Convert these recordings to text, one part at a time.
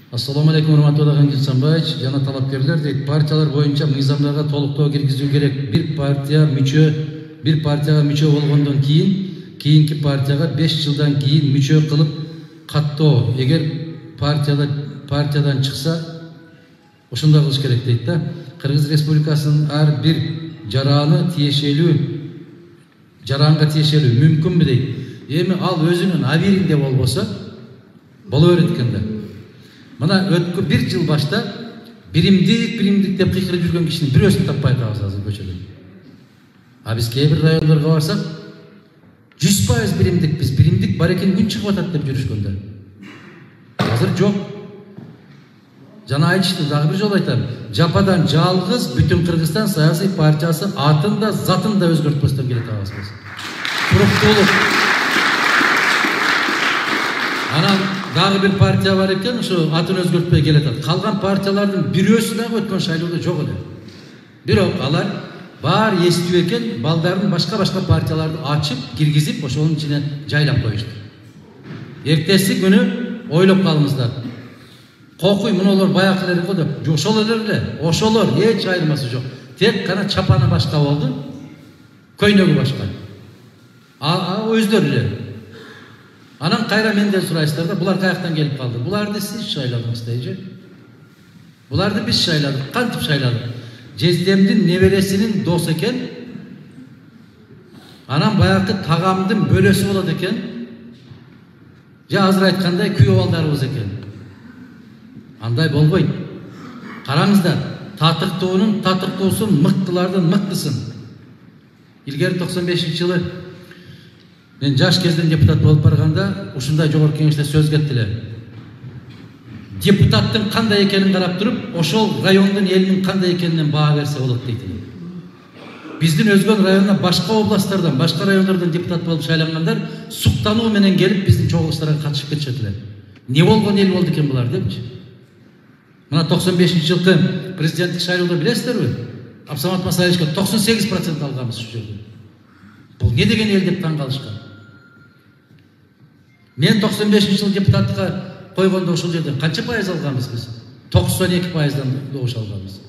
Ассаламу алейкум, урматтуу Генсанбаевич, жана талапкерлер дейт, партиялар боюнча мыйзамдарга толуктоо киргизүү керек. Bir партияга мүчө болгондон кийинки партияга 5 жылдан кийин мүчө кылып каттоо. Эгер партиядан чыкса, ошондой кылыш керек дейт да. Кыргыз Республикасынын ар бир жаранга тиешелүү мүмкүнбү дейт. Эми ал өзүнүн абийиринде болбосо боло берет экен да. Мына өткөн 1 жыл башта биримдик деп кыйкырып жүргөн кишинин бирөөсүн таппай калабыз азыр көчөдө. А биз кээ бир райондорго барсак 100% биримдик бар экен, күн чыгып атат деп жүрүшкөндө. Азыр жок. Жана айтышты, дагы бир жолу айтам. Жападан жалгыз бүтүн Кыргызстан саясий партиясы атын да затын да өзгөртпөстөн келе атабыз биз. Туруктуулук. Анан дагы бир партия бар экен, ошо атын өзгөртпөй келе атат. Калган партиялардын бирөөсү дагы өткөн шайлоодо жок эле. Бирок алар бар эстүү экен, балдарын башка партияларды ачып, киргизип, ошонун ичине жайлап коюшту. Эртеси күнү ойлоп калыңыздар. Кокуй мунулар баякылар го деп, ошолор эч айырмасы жок. Тек гана чапаны башка болду, көйнөгү башка. Өздөрү эле. Анан кайра менден сурайсыздар да, булар каяктан келип калды? Буларды сиз шайладыңыз дейчи. Буларды биз шайладык. Кантип шайладык? Жездемдин небересинин досу экен. Анан баягы тагамдын бөлөсү болот экен. Же азыр айткандай күйөө балдарыбыз экен. Андай болбойт. Караңыздар, татыктуунун татыктуусу мыктылардын мыктысын. Илгери 95-жылы мен жаш кезден депутат болуп барганда ушундай жогорку кеңеште сөз кеттилер. Депутаттын кандай экенин карап туруп, ошол райондун элинин кандай экенинен баа берсе болот дейтин. Биздин өзгөн районуна башка областтардан, башка райондордон депутат болуп шайлангандар суктануу менен келип биздин чогулуштарга катышып кетишет. Не болгон эл болду экен булар депчи. Мына 95-жылкы президенттик шайлоодо билесиздерби? Абсамат Масаевичке 98% алганбыз ушул жерде. Бул не деген эл деп таң калышкан. Мен 95-жылы депутатка койгондо ушул жерде канча пайыз алганбыз биз? 92%дан добуш алганбыз.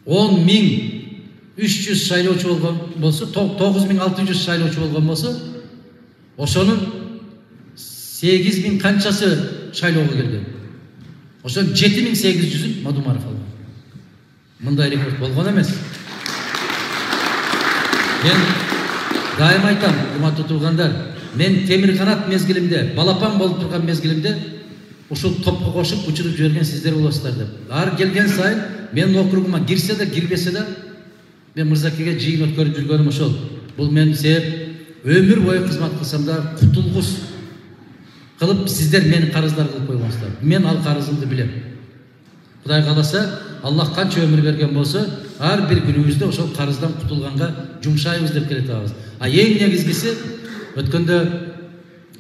10.300 шайлоочу болгон болсо, 9.600 шайлоочу болгон болсо, ошонун 8.000 канчасы шайлоого келген. Ошон 7.800-ün Мадумаров алган. Мындай рекорд болгон эмес. Мен дайым айтам, урматтуу туугандар, мен темир канат мезгилимде, балапан болуп турган мезгилимде ушул топко кошуп учуруп жиберген сиздер болосуздар деп. Ар келген сайын менин округума кирсе да, кирбесе да, мен Мырзакеге жыйын өткөрүп жүргөнүм ошол. Бул мен себеп өмүр бою кызмат кылсам да кутулгус кылып сиздер мени карыздар кылып койгонсуздар. Мен ал карызымды билем. Кудай кааласа, Аллах канча өмүр берген болсо, ар бир күнүбүздө ошол карыздан кутулганга жумшайбыз деп келетабыз. А эң негизгиси өткөндө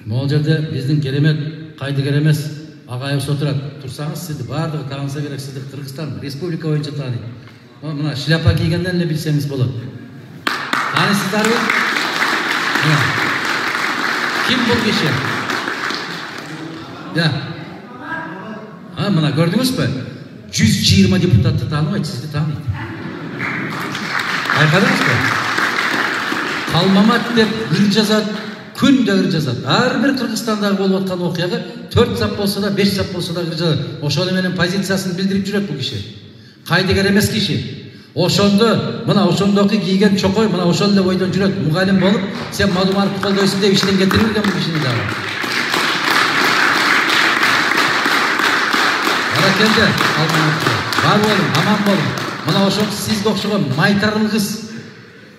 могул жерде биздин керемет, кайдыгер эмес агайыбыз отурат. Турсаңыз сизди баардыгы тааныса керек, сизди Кыргызстан республика боюнча тааныйт. Мына шляпа кийгенден эле билсеңиз болот. Таанысыздарбы? Ким бул киши? Мына көрдүңүзбү? 120 депутатты тааныбайт, сизди тааныйт. Байкадыңызбы? Калмамат деп ыр жазат, күндө ыр жазат. Ар бир Кыргызстандагы болуп аткан окуяга 4 сап болсо да, 5 сап болсо да ыр жазат. Ошону менен позициясын билдирип жүрөт бул киши. Кайдыгер эмес киши. Ошондо, мына ошондоки кийген чокой, мына ошол эле бойдон жүрөт. Мугалим болуп, сен Мадумаровду колдойсуң деп иштен кетирилген бул кишини дагы. Баракелде, бар болуң, аман болуң. Мына ошол сизге окшогон майтарылгыс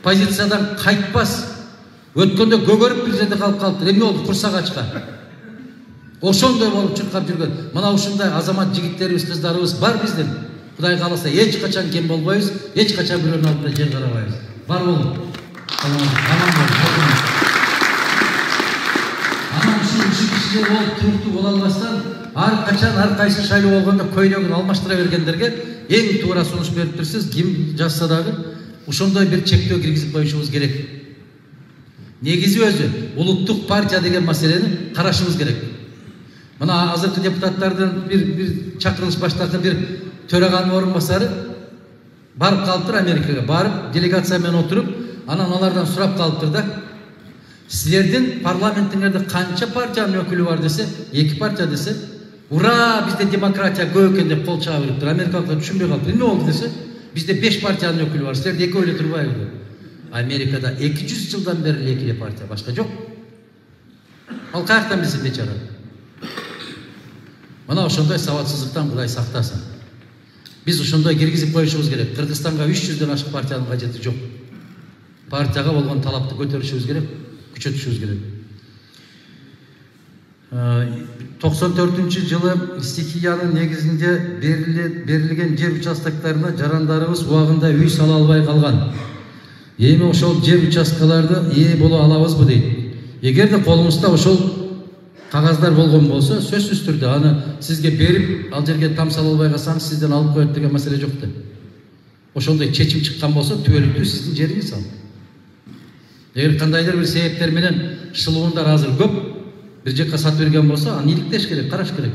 позициядан кайтпас. Өткөндө көгөрүп бир жерде калып эмне болду? Курсак ачка. Ошондой болуп чуркап жүргөн. Мына ушундай азамат жигиттерибиз, кыздарыбыз бар биздин. Кудай кааласа, эч качан кем болбойбуз, эч качан бирөөнүн алдына жер карабайбыз. Бар болуң. Аман болуң. Анан ушул кишилер болуп туруктуу боло албастан, ар качан ар кайсы шайлоо болгондо көйнөгүн алмаштыра бергендерге эң туура сунуш берип турсуз, ким жазса дагы ошондой бир чектөө киргизип коюшубуз керек. Негизи өзү улуттук партия деген маселени карашыбыз керек. Мына азыркы депутаттардын bir чакырылыш баштагы bir төраганын орунбасары барып калыптыр Америкага, барып делегация менен отуруп, анан алардан сурап калыптыр да. Силердин парламентиңерде канча партиянын өкүлү бар десе, 2 партия десе, ура, бизде демократия көп экен деп кол чаап бериптир. Америкалыктар түшүнбөй калыптыр. Эмне болду десе, бизде 5 партиянын өкүлү бар, силерде 2 эле турбайбы деп. Америкада 200 жылдан бери 2 эле партия, башка жок. Ал каяктан билсин бечара. Мына ошондой сабатсыздыктан Кудай сактасын. Биз ошондой киргизип коюшубуз керек. Кыргызстанга 300дөн ашык партиянын кажети жок. Партияга болгон талапты көтөрүшүбүз керек, күчөтүшүбүз керек. 94-жылы стихиянын негизинде берилген жер участоктарына жарандарыбыз убагында үй сала албай калган. Эми ошол жер участкаларды ээ боло алабызбы дейт. Эгерде колумузда ошол кагаздар болгон болсо, сөзсүз түрдө аны сизге берип, ал жерге там сала албай калсаңыз, сизден алып коет деген маселе жок да. Ошондой чечим чыккан болсо, түбөлүктүү сиздин жериңиз ал. Эгер кандайдыр бир себептер менен шылуундар азыр көп, bir жакка сатып берген болсо, аны иликтеш керек, караш керек.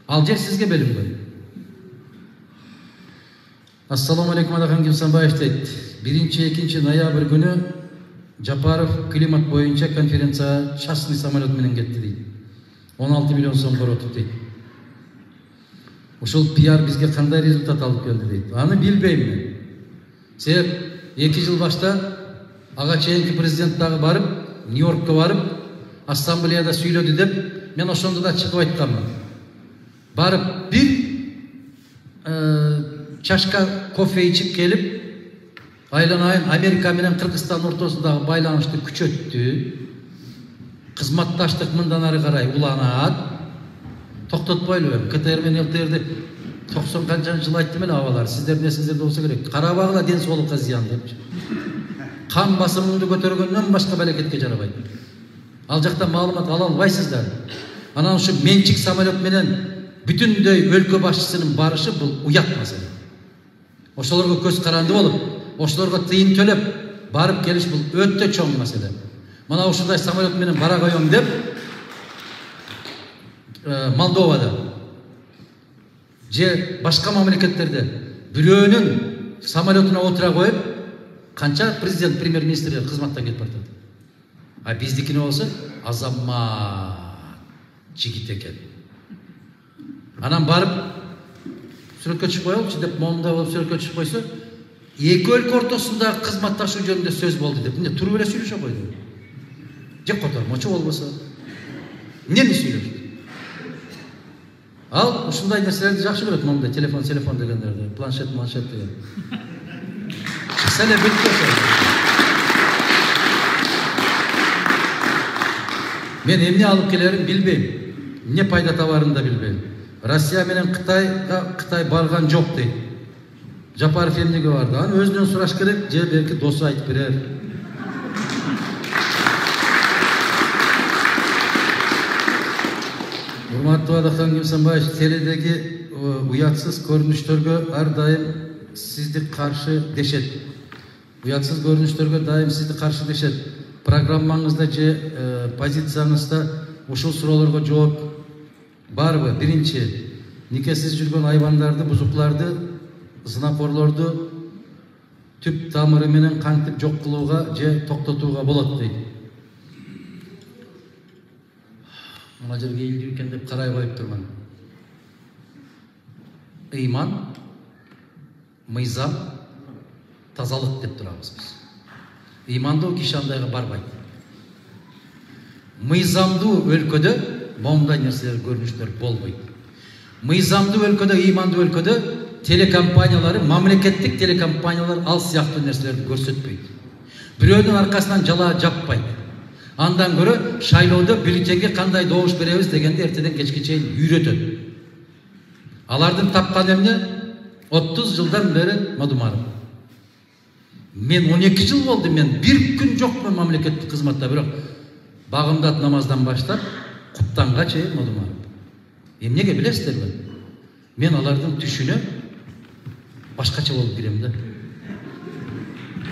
Ал жер сизге белингөн. Ассаламу алейкум, Адахан Кимсанбаев дейт. 1-2 ноябрь күнү Жапаров климат боюнча конференция частный самолет менен кетти дейт. 16 миллион сом коротуп дейт. Ошол пиар бизге кандай результат алып келди дейт. Аны билбейм мен. Себеп 2 жыл башта ага чейинки президент дагы барып, Нью-Йоркко барып, ассамблеяда сүйлөдү деп, мен ошондо да чыгып айтканмын. Барып bir чашка кофе ичип келип, айланайын Америка менен Кыргызстан ортосундагы байланышты күчөттү. Кызматташтык мындан ары карай уланат. Токтотпойлу. КТР менен ЛТРди 90 канчанчы жыл айттым эле абалар. Сиздердин эсиңизде болсо керек. Карабагыла ден соолукка зыян депчи. Кан басымыңды көтөргөндөн башка балекетке жарабайт. Ал жакта маалымат ала албайсыздар. Анан ушу менчик самолет менен бүтүндөй өлкө башчысынын барышы бул уят маселе. Ошолорго көз каранды болуп, ошолорго тыйын төлөп барып келиш бул өтө чоң маселе. Мына ушундай самолет менен бара коём деп Молдовада же башка мамлекеттерде бирөөнүн самолетуна отура коюп, канча президент, премьер-министрлер кызматтан кетип бартат. А биздикине болсо азамат жигит экен. Анан барып сүрөткө чыгып коелучу деп момундай болуп сүрөткө чыгып койсо, эки өлкө ортосундагы кызматташуу жөнүндө сөз болду деп, эмне туруп эле сүйлөшө койду. Же котормочу болбосо. Эмнени сүйлөштү? Ал ушундай нерселерди жакшы көрөт, момундай телефон дегендерди, планшет деген. Чыкса эле бүткө. Мен эмне алып келерин билбейм. Эмне пайда табарын да билбейм. Россия менен Кытай барган жок дейт. Жапаров эмнеге барды? Аны өзүнөн сураш керек, же белки досу айтып берер. Урматтуу Адахан Кимсанбаев, теледеги уятсыз көрүнүштөргө ар дайым сизди каршы дешет. Уятсыз көрүнүштөргө дайым сизди каршы дешет. Программаңызда же позицияңызда ушул суроолорго жооп барбы? Биринчи, никесиз жүргөн айбандарды, бузукларды, зынакорлорду түп тамыры менен кантип жок кылууга же токтотууга болот дейт. Мына жерге ийилдүү экен деп карай коюп турман. Ыйман, мыйзам, тазалык деп турабыз биз. Ыймандуу киши андайга барбайт. Мыйзамдуу өлкөдө момундай нерселер, көрүнүштөр болбойт. Мыйзамдуу өлкөдө, ыймандуу өлкөдө телекомпаниялары, мамлекеттик телекомпаниялар ал сыяктуу нерселерди көрсөтпөйт. Бирөөнүн аркасынан жалаа жаппайт. Андан көрө шайлоодо бюллетенге кандай добуш беребиз дегенди эртеден кечке чейин үйрөтөт. Алардын тапкан эмне? 30 жылдан бери Мадумаров. Мен 12 жыл болду, мен бир күн жокмун мамлекеттик кызматта, бирок багымдат намаздан баштап куптанга чейин Мадумаров. Эмнеге билесиздерби? Мен алардын түшүнө башкача болуп кирем да.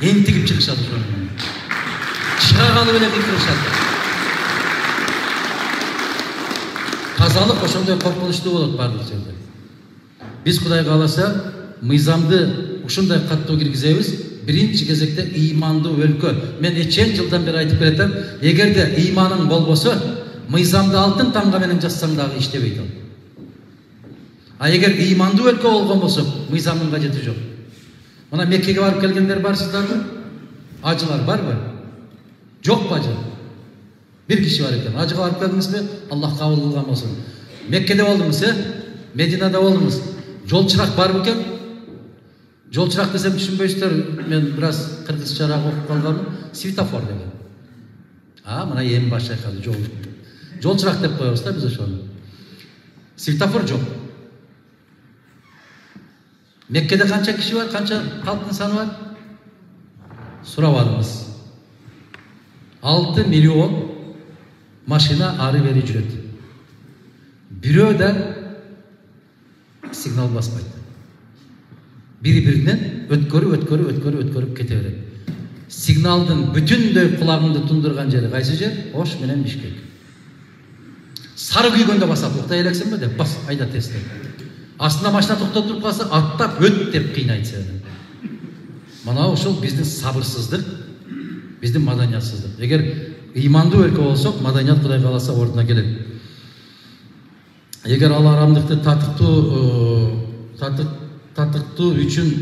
Энтигип чыгышат ошону. Чыга калып эле кырышат. тазалык ошондой коркунучтуу болот бардык жерде. Биз Кудай кааласа мыйзамды ушундай каттуу киргизебиз. Биринчи кезекте ыймандуу өлкө. Мен нечен жылдан бери айтып келатам, эгерде ыйманың болбосо, мыйзамды алтын тамга менен жазсаң дагы иштебейт ал. А эгер ыймандуу өлкө болгон болсо, мыйзамдын кажети жок. Мына Меккеге барып келгендер барсыздарбы? Ажылар барбы? Жокпу ажы? Бир киши бар экен. Ажыга барып келдиңизби? Аллах кабыл кылган болсун. Меккеде болдуңуз, Мединада болдуңуз. Жолчурак барбы экен? Жолчурак десем түшүнбөйсүздөр. Мен бир аз кыргызчараак окуп калганмын. Светофор деген. Мына эми баш чайкады, жол. Жолчурак деп коебуз да биз ошону. Светофор жок. Меккеде канча киши бар, канча халктын саны бар? Сурап алыңыз. 6 миллион машина ары бери жүрөт. Бирөө да сигнал баспайт. Бири-биринен өткөрүп кете берет. Сигналдын бүтүндөй кулагыңды тундурган жери кайсы жер? Ош менен Бишкек. Сары күйгөндө басат, уктай элексиңби деп бас, айда тесте. Астында машина токтотуп калса, аттап өт деп кыйнайт сени. Мына ошол биздин сабырсыздык, биздин маданиятсыздык. Эгер ыймандуу өлкө болсок, маданият Кудай кааласа ордуна келет. Эгер ал арамдыкты татыктуу үчүн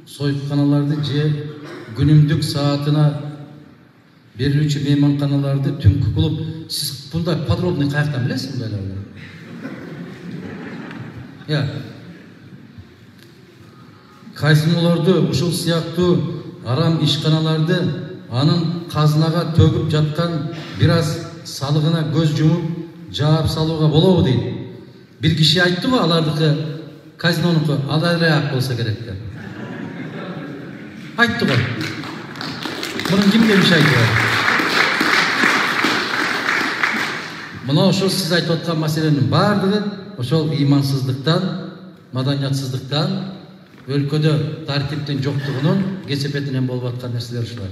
сойканаларды же күнүмдүк саатына берилүүчү мейманканаларды түнкү кылып, сиз мындай подробный каяктан билесиз мындайларды? Кайсынуларды ушул сыяктуу арам ишканаларды анын казынага төгүп жаткан бир аз салыгына көз жумуп жаап салууга болобу дейт. Бир киши айттыбы алардыкы казинонуку алайраак болсо керек деп. Айтты го. Мунун ким демиш айтты? Мына ошол сиз айтып аткан маселенин баардыгы ошол ыймансыздыктан, маданиятсыздыктан, өлкөдө тартиптин жоктугунун кесепетинен болуп аткан нерселер ушулар.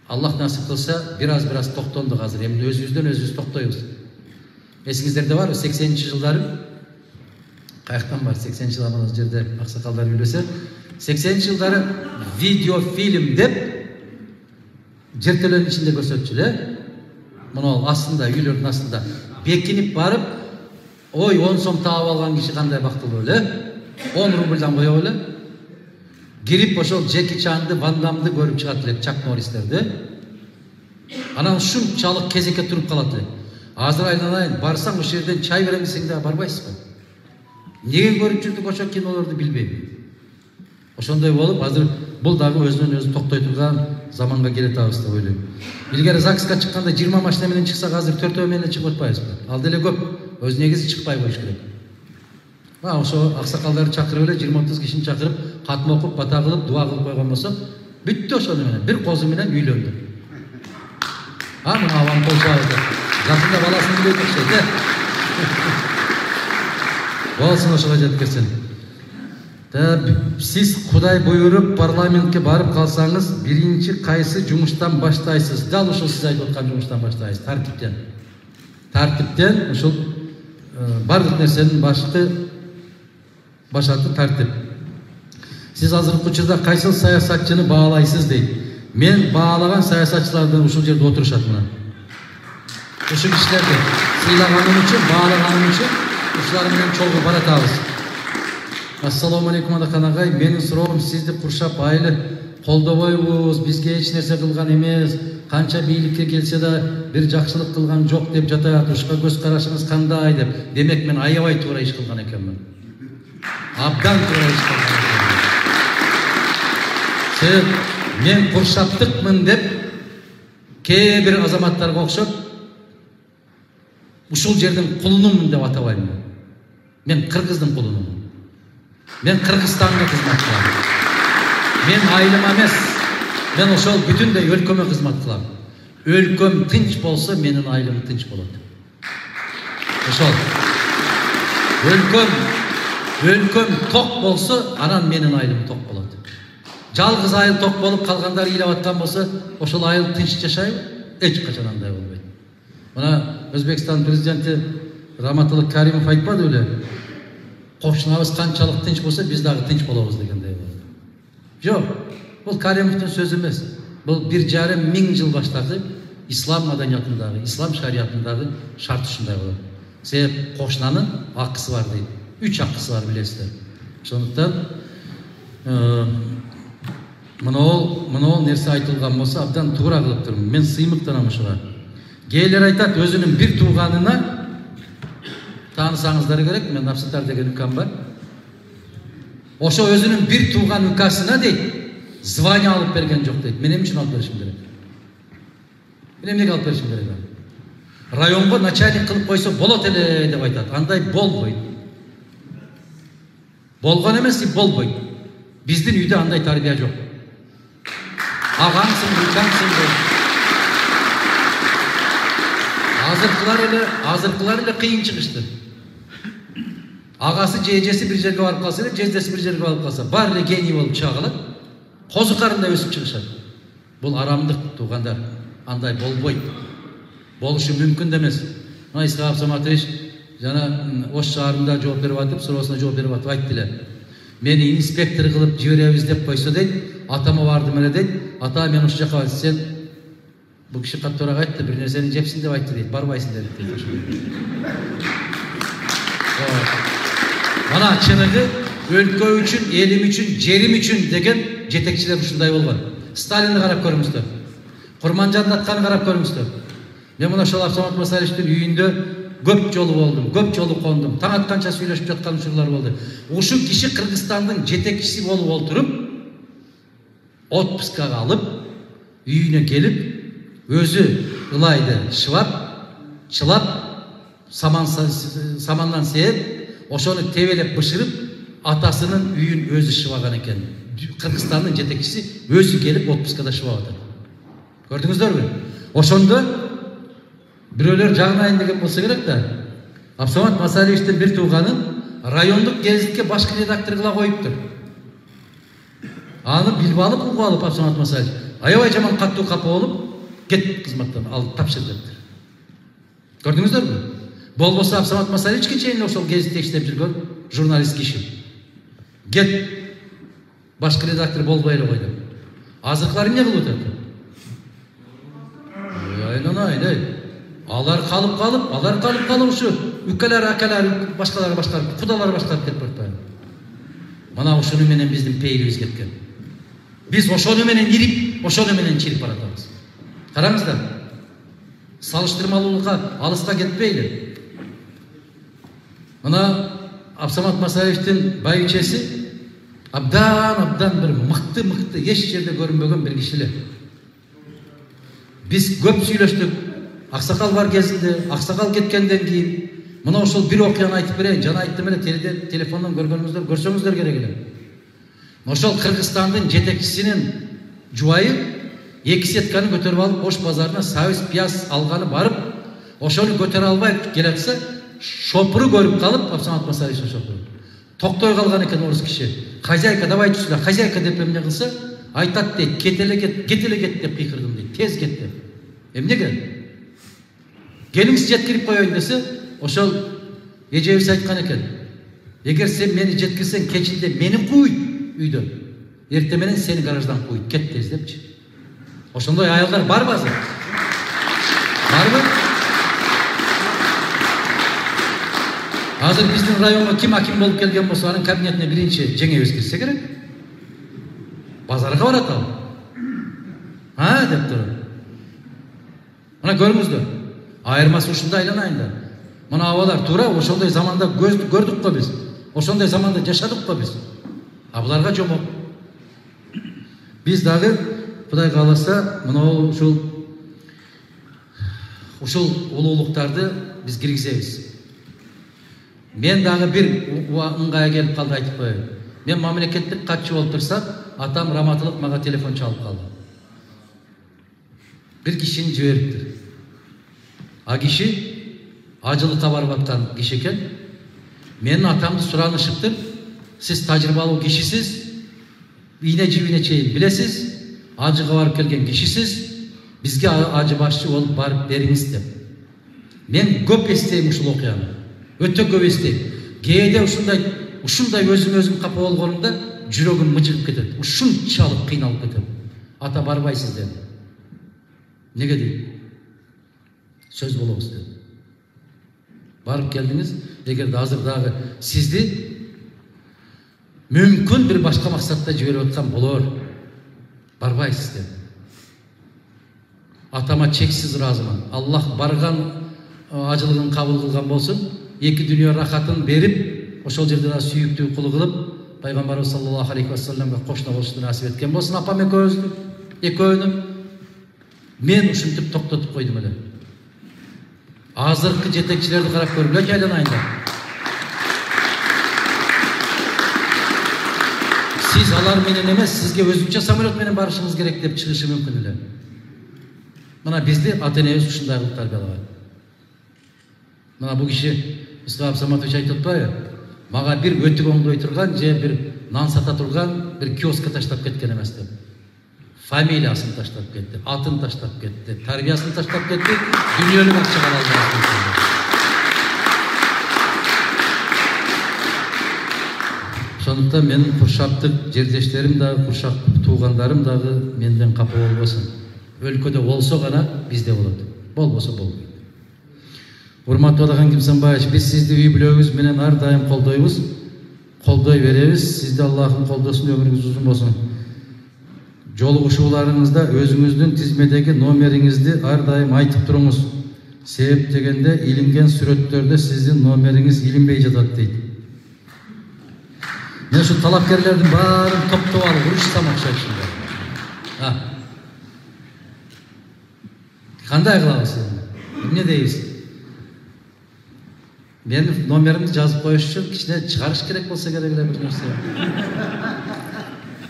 Аллах насип кылса, бир аз токтондук азыр. Эми өзүбүздөн өзүбүз токтойбуз. Эсиңиздерде барбы 80-жылдары? Каяктан бар 80-жылдары жерде аксакалдар билбесе, 80-жылдары видеофильм деп жертөлөнүн ичинде көрсөтчүлөр. Мына астында, үйлөрдүн астында бекинип барып, ой 10 сом таап алган киши кандай бактылуу эле? 10 рубльдан коёбу эле? Кирип ошол Джеки Чанды, Ван Дамды көрүп чыгат элек, Чак Норристерди. Анан ушунчалык кезекке туруп калат элек. Азыр айналайын, барсаң ошол жерден чай берем десең да барбайсызбы? Неге көрүп жүрдүк ошол кинолорду билбейм. Ошондой болуп, азыр бул дагы өзүнөн өзү токтой турган заманга келе атабыз деп ойлойм. Илгери ЗАГСка чыкканда 20 машина менен чыксак, азыр 4 менен чыгып атпайбызбы? Ал деле көп. Өз негизи чыкпай коюш керек. Ошо аксакалдарды чакырып эле 20-30 кишини чакырып, катма окуп, бата кылып, дуа кылып койгон болсо, бүттү ошону менен. Бир козу менен үйлөндү. Мына авам болсо, жакында баласын үйлөндү окшойт, болсун ошого жеткирсин. Сиз Кудай буйруп парламентке барып калсаңыз, биринчи кайсы жумуштан баштайсыз? Дал ушул сиз айтып аткан жумуштан баштайсыз, тартиптен. Тартиптен ушул бардык нерсенин башаты тартип. Сиз азыркы учурда кайсы саясатчыны баалайсыз дейт. Мен баалаган саясатчылардан ушул жерде отурушат мына. Ушул кишилерди сыйлаганым үчүн, баалаганым үчүн ушулар менен чолго баратабыз. Ассаламу алейкум Адақан агай, менин суроом сизди куршап айлы колдобойбуз, бизге эч нерсе кылган эмес, канча бийликке келсе да бир жакшылык кылган жок деп жатат, ушуга көз карашыңыз кандай деп. Демек мен аябай туура иш кылган экенмин. Абдан туура иш кылган экенмин. Мен куршаптыкмын деп кээ бир азаматтарга окшоп ушул жердин кулунумун деп атабайм. Мен кыргыздын кулунумун. Мен Кыргызстанга кызмат кылам. Мен айылыма эмес, мен ошол бүтүндөй өлкөмө кызмат кылам. Өлкөм тынч болсо, менин айылым тынч болот. Ошол. Өлкөм ток болсо, анан менин айылым ток болот. Жалгыз айыл ток болуп калгандар ыйлап аткан болсо, ошол айыл тынч жашайбы? Эч качан андай болбойт. Мына Өзбекстан президенти Раматылык Каримов айтпады эле. Кошунабыз канчалык тынч болсо биз дагы тынч болобуз дегендей. Жок, бул Каримовдун сөзү эмес. Бул 1,5 миң жыл баштагы ислам маданиятындагы, ислам шариятындагы шарт ушундай болот. Себеп кошунанын акысы бар дейт. 3 акысы бар билесиздер. Ошондуктан мына нерсе айтылган болсо абдан туура кылып турмун. Мен сыймыктанам ушуга. Кээдилер айтат өзүнүн бир тууганына таанысаңыздар керек, мен Напсатар деген укам бар. Ошо өзүнүн бир тууган укасына дейт, звание алып берген жок дейт. Мен эмне үчүн алып беришим керек? Мен эмнеге алып беришим керек? Районго начальник кылып койсо болот эле деп айтат. Андай болбойт. Болгон эмес, болбойт. Биздин үйдө андай тарбия жок. Агаңсың, укаңсың дейт. Азыркылар эле кыйын чыгышты. Агасы жежеси бир жерге барып калса эле, жездеси бир жерге барып калса, баары эле гений болуп чыга калат. Козу карында өсүп чыгышат. Бул арамдык, туугандар. Андай болбойт. Болушу мүмкүн эмес. Исхак Абсаматович жана Ош шаарында жооп берип атып, суроосуна жооп берип атып айтты эле. Мени инспектор кылып жиберебиз деп койсо дейт, атама бардым эле дейт. Ата мен ушул жака сен бул киши каттуураак айтты, бир нерсени жепсиң деп айтты дейт. Барбайсың дейт. Мана чыныгы өлкө үчүн, элим үчүн, жерим үчүн деген жетекчилер ушундай болгон. Сталинди карап көрүңүздөр. Курманжандын атканын карап көрүңүздөр. Мен мына ошол Абсамат Масаличтин үйүндө көп жолу болдум, көп жолу кондум. Таң атканча сүйлөшүп жаткан учурлар болду. Ушул киши Кыргызстандын жетекчиси болуп олтуруп, отпускага алып, үйүнө келип, өзү ылайды чылап, самандан сээп, ошону тебелеп бышырып, атасынын үйүн өзү шыбаган экен. Кыргызстандын жетекчиси өзү келип отпускада шыбап атат. Көрдүңүздөрбү? Ошондо бирөөлөр жагынайын деген болсо керек да. Абсамат Масаличтин бир тууганын райондук гезитке башкы редактор кыла коюптур. Аны билип алып, угуп алып Абсамат Масалич аябай жаман каттуу капа болуп, кет кызматтан алып тапшыр дептир. Көрдүңүздөрбү? Болбосо Абсамат Масаличке чейин ошол гезитте иштеп жүргөн журналист киши. Кет башкы редактор болбой эле кой деп. Азыркылар эмне кылып атат? Айнай. Алар калып ушу үкөлөр, акалар, башкалар башкарып, кудалар башкарып кетип атпайбы? Мына ушуну менен биздин пейилибиз кеткен. Биз ошону менен ирип, ошону менен чирип баратабыз. Караңыздар. Салыштырмалуулукка алыска кетпейли. Мына Абсамат Масаличтин байичеси абдан бир мыкты, эч жерде көрүнбөгөн бир киши эле. Биз көп сүйлөштүк. Аксакал бар кезинде, аксакал кеткенден кийин мына ошол бир окуяны айтып берейин. Жана айттым эле, телефондон көрсөңүздөр керек эле. Ошол Кыргызстандын жетекчисинин жубайы 2 сетканы көтөрүп алып Ош базарына сабыз пияз алганы барып, ошону көтөрө албай келатса, шопуру көрүп калып, Абсамат Масалич шопуру. Токтой калган экен орус киши. Хозяйка, давайте сюда, хозяйка деп эмне кылса, айтат дейт, кет эле кет деп кыйкырдым дейт. Тез кет деп. Эмнеге? Келиңиз жеткирип коеюн десе, ошол эжебиз айткан экен. Эгер сен мени жеткирсең, кечинде мени куй үйдөн. Эрте менен сени гараждан куйт, кет тез депчи. Ошондой аялдар барбы азыр? Барбы? Азыр биздин районго ким аким болуп келген болсо, анын кабинетине биринчи жеңебиз кирсе керек. Базарга барат ал. Деп туруп. Мына көрүңүздөр. Айырмасы ушундай айланайын да. Мына абалар туура ошондой заманда көрдүк го биз. Ошондой заманда жашадык го биз. А буларга жомок. Биз дагы Кудай кааласа, мына ушул улуулуктарды биз киргизебиз. Мен дагы бир ыңгайга келип калды айтып коеюн. Мен мамлекеттик катчы болуп турсам, атам Раматылык мага телефон чалып калды. Бир кишини жибериптир. А киши ажылыкка барып аткан киши экен. Менин атамды суранышыптыр. Сиз тажрыйбалуу кишисиз, ийне жибине чейин билесиз, ажыга барып келген кишисиз, бизге ажы башчы болуп барып бериңиз деп. Мен көп эстейм ушул окуяны. Өтө көп эстейт. Кээде ушундай өзүм капа болгонумда жүрөгүм мыжыгып кетет. Ушунчалык кыйналып кетем. Ата барбайсыз деди. Неге дейт? Сөз болобуз деди. Барып келдиңиз, эгерде азыр дагы сизди мүмкүн бир башка максатта жиберип аткан болор. Барбайсыз деди. Атама чексиз ыраазымын. Аллах барган ажылыгын кабыл кылган болсун, эки дүйнө рахатын берип, ошол жерде да сүйүктүү кулу кылып, Пайгамбарыбыз саллаллаху алейхи вассаламга кошуна болушту насип эткен болсун апам экөөнү. Мен ушинтип токтотуп койдум эле. Азыркы жетекчилерди карап көргүлө айланайында. Сиз алар менен эмес, сизге өзүнчө самолет менен барышыңыз керек деп чыгышы мүмкүн эле. Мына бизди ата-энебиз ушундай кылып тарбиялаган. Мына бул киши Исхак Саматович айтып атпайбы? Мага бир өтүк оңдой турган же бир нан сата турган бир киоскка таштап кеткен эмес деп. Фамилиясын таштап кетти, атын таштап кетти, тарбиясын таштап кетти, дүйнөлүк акча алды. Ошондуктан менин куршактык жердештерим дагы, куршактык туугандарым дагы менден капа болбосун. Өлкөдө болсо гана бизде болот. Болбосо болбойт. Урматтуу Адаган Кимсанбаевич, биз сизди үй бүлөгүбүз менен ар дайым колдойбуз, колдой беребиз. Сизди Аллахым колдосун, өмүрүңүз узун болсун. Жолугушууларыңызда өзүңүздүн тизмедеги номериңизди ар дайым айтып туруңуз. Себеп дегенде илинген сүрөттөрдө сиздин номериңиз илинбей жатат дейт. Мен ушу талапкерлердин баарын топтоп алып урушсам окшойт. Кандай кылабыз эми? Эмне дейбиз? Менин номеримди жазып коюш үчүн кичине чыгарыш керек болсо керек эле бир нерсе.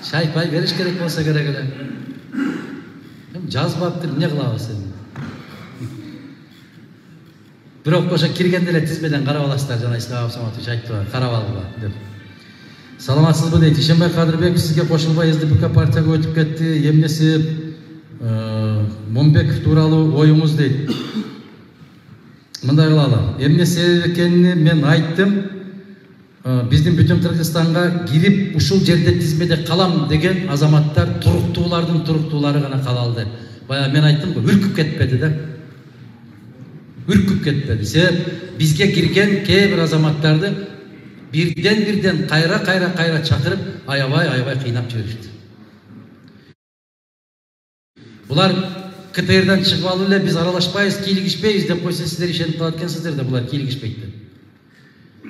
Шайпай бериш керек болсо керек эле. Жазбаптыр, эмне кылабыз эми? Бирок ошо киргенде эле тизмеден карап аласыздар, жана Исхак Саматович айтты, карап алгыла деп. Саламатсызбы дейт. Ишенбай Кадырбеков сизге кошулбай СДПК партияга өтүп кетти. Эмнеси Момбеков тууралуу оюңуз дейт. Мындай кылалы. Эмне себеп экенин мен айттым. Биздин бүтүн Кыргызстанга кирип ушул жерде тизмеде калам деген азаматтар туруктуулардын туруктуулары гана калалды. Бая мен айттым го, үркүп кетпеди да. Үркүп кетпеди. Себеп бизге кирген кээ бир азаматтарды бирден кайра чакырып, аябай кыйнап жиберишти. Булар КТРдан чыгып алып эле биз аралашпайбыз, кийлигишпейбиз деп койсо сиздер ишенип калат экенсиздер да, булар кийлигишпейт деп.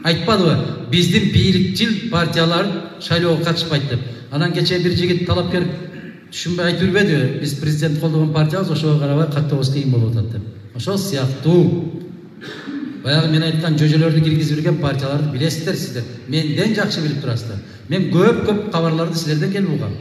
Айтпадыбы? Биздин бийликчил партиялар шайлоого катышпайт деп. Анан кече бир жигит талапкер түшүнбөй айтып жүрбөдүбү? Биз президент колдогон партиябыз, ошого карабай каттабыз кыйын болуп атат деп. Ошол сыяктуу баягы мен айткан жөжөлөрдү киргизип жүргөн партияларды билесиздер сиздер. Менден жакшы билип турасыздар. Мен көп кабарларды силерден келип угам.